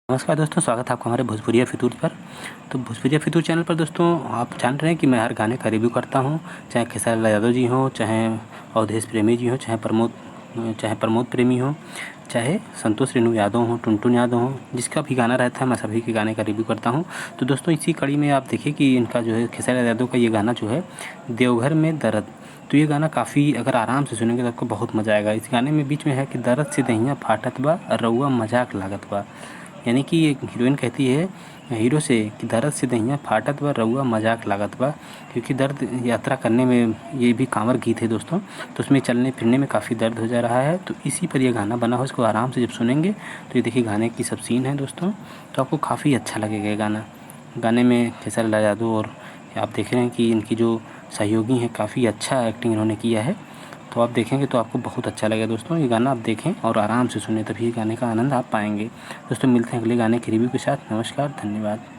नमस्कार दोस्तों, स्वागत है आपका हमारे भोजपुरिया फितूर पर। तो भोजपुरिया फितूर चैनल पर दोस्तों आप जान रहे हैं कि मैं हर गाने का रिव्यू करता हूं, चाहे खेसारी लाल यादव जी हों, चाहे अवधेश प्रेमी जी हों, चाहे प्रमोद प्रेमी हों, चाहे संतोष रेणु यादव हों, टुनटुन यादव हों, जिसका भी गाना रहता है मैं सभी के गाने का रिव्यू करता हूं। तो दोस्तों इसी कड़ी में आप देखिए कि इनका जो है खेसारी लाल यादव का ये गाना जो है देवघर में दर्द, तो ये गाना काफ़ी अगर आराम से सुनेंगे तो आपको बहुत मज़ा आएगा। इस गाने में बीच में है कि दर्द से दहिया फाटत बा, रउआ मजाक लागत बा, यानी कि एक हीरोइन कहती है हीरो से कि दर्द से दहिया फाटत बा, रउआ मजाक लागत बा, क्योंकि दर्द यात्रा करने में, ये भी कांवर गीत है दोस्तों, तो उसमें चलने फिरने में काफ़ी दर्द हो जा रहा है। तो इसी पर ये गाना बना हो, इसको आराम से जब सुनेंगे तो ये देखिए गाने की सब सीन है दोस्तों, तो आपको काफ़ी अच्छा लगेगा ये गाना। गाने में खेसारी लाल यादव और आप देख रहे हैं कि इनकी जो सहयोगी हैं काफ़ी अच्छा एक्टिंग इन्होंने किया है, तो आप देखेंगे तो आपको बहुत अच्छा लगेगा दोस्तों। ये गाना आप देखें और आराम से सुनें, तभी गाने का आनंद आप पाएंगे। दोस्तों मिलते हैं अगले गाने के रिव्यू के साथ। नमस्कार, धन्यवाद।